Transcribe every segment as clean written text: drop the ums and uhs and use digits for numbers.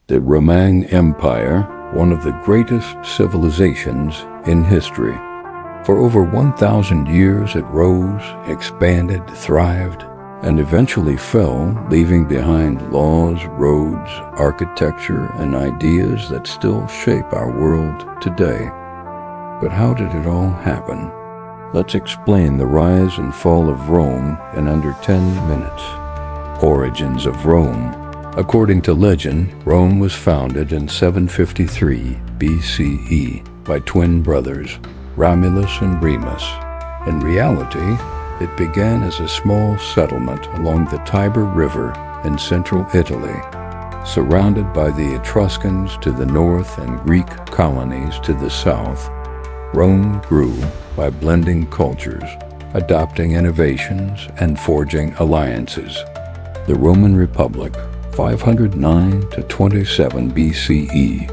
The Roman Empire, one of the greatest civilizations in history. For over 1,000 years it rose, expanded, thrived, and eventually fell, leaving behind laws, roads, architecture, and ideas that still shape our world today. But how did it all happen? Let's explain the rise and fall of Rome in under 10 minutes. Origins of Rome. According to legend, Rome was founded in 753 BCE by twin brothers, Romulus and Remus. In reality, it began as a small settlement along the Tiber River in central Italy, surrounded by the Etruscans to the north and Greek colonies to the south. Rome grew by blending cultures, adopting innovations, and forging alliances. The Roman Republic, 509 to 27 BCE.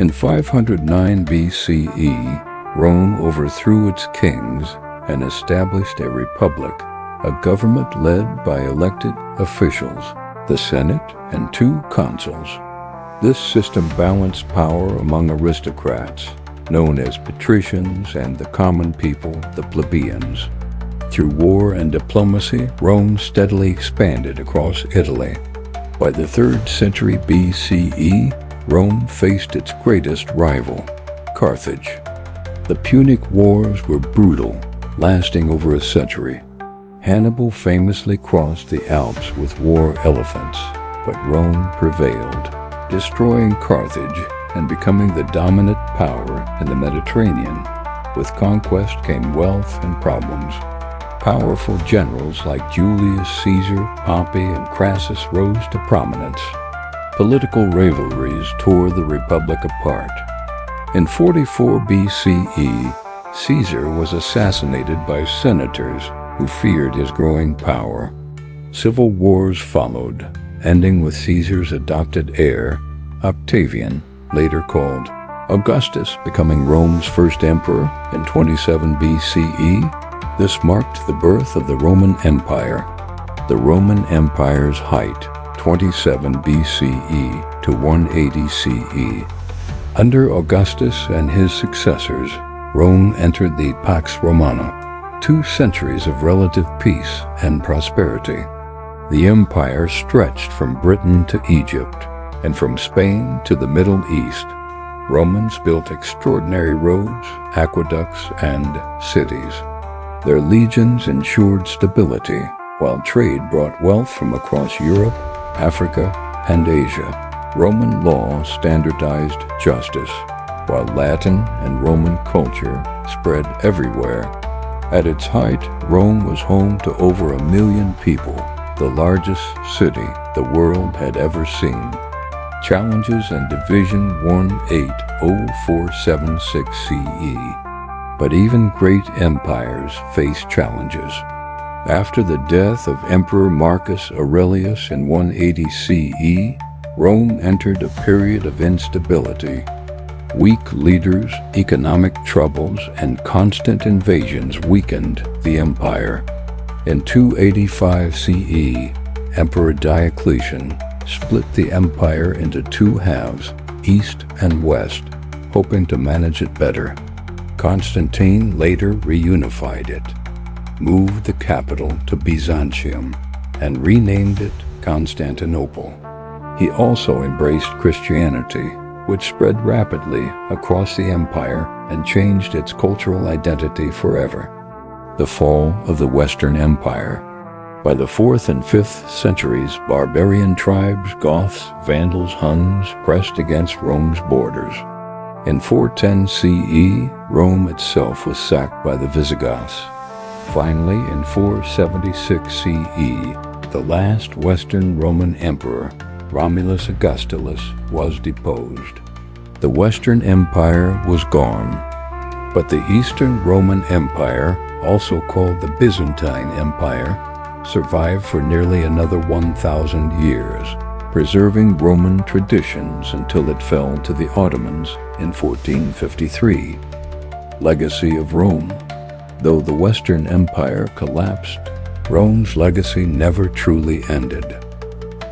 In 509 BCE, Rome overthrew its kings and established a republic, a government led by elected officials, the Senate and 2 consuls. This system balanced power among aristocrats, known as patricians, and the common people, the plebeians. Through war and diplomacy, Rome steadily expanded across Italy. By the 3rd century BCE, Rome faced its greatest rival, Carthage. The Punic Wars were brutal, lasting over a century. Hannibal famously crossed the Alps with war elephants, but Rome prevailed, destroying Carthage and becoming the dominant power in the Mediterranean. With conquest came wealth and problems. Powerful generals like Julius Caesar, Pompey, and Crassus rose to prominence. Political rivalries tore the republic apart. In 44 BCE, Caesar was assassinated by senators who feared his growing power. Civil wars followed, ending with Caesar's adopted heir, Octavian, later called Augustus, becoming Rome's first emperor in 27 BCE. This marked the birth of the Roman Empire. The Roman Empire's height, 27 BCE to 180 CE. Under Augustus and his successors, Rome entered the Pax Romana, 2 centuries of relative peace and prosperity. The empire stretched from Britain to Egypt, and from Spain to the Middle East. Romans built extraordinary roads, aqueducts, and cities. Their legions ensured stability, while trade brought wealth from across Europe, Africa, and Asia. Roman law standardized justice, while Latin and Roman culture spread everywhere. At its height, Rome was home to over 1 million people, the largest city the world had ever seen. Challenges and division 180476 CE. But even great empires face challenges. After the death of Emperor Marcus Aurelius in 180 CE, Rome entered a period of instability. Weak leaders, economic troubles, and constant invasions weakened the empire. In 285 CE, Emperor Diocletian split the empire into 2 halves, east and west, hoping to manage it better. Constantine later reunified it, moved the capital to Byzantium, and renamed it Constantinople. He also embraced Christianity, which spread rapidly across the empire and changed its cultural identity forever. The fall of the Western Empire. By the 4th and 5th centuries, barbarian tribes, Goths, Vandals, Huns, pressed against Rome's borders. In 410 CE, Rome itself was sacked by the Visigoths. Finally, in 476 CE, the last Western Roman emperor, Romulus Augustus, was deposed. The Western Empire was gone, but the Eastern Roman Empire, also called the Byzantine Empire, survived for nearly another 1,000 years, preserving Roman traditions until it fell to the Ottomans in 1453. Legacy of Rome. Though the Western Empire collapsed, Rome's legacy never truly ended.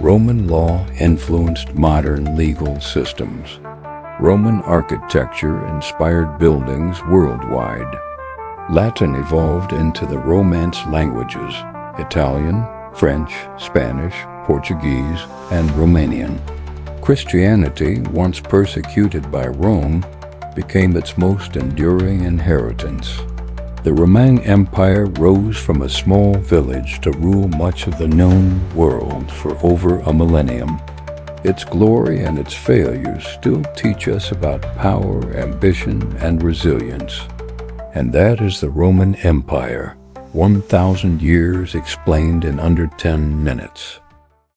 Roman law influenced modern legal systems. Roman architecture inspired buildings worldwide. Latin evolved into the Romance languages: Italian, French, Spanish, Portuguese, and Romanian. Christianity, once persecuted by Rome, became its most enduring inheritance. The Roman Empire rose from a small village to rule much of the known world for over a millennium. Its glory and its failures still teach us about power, ambition, and resilience. And that is the Roman Empire, 1,000 years explained in under 10 minutes.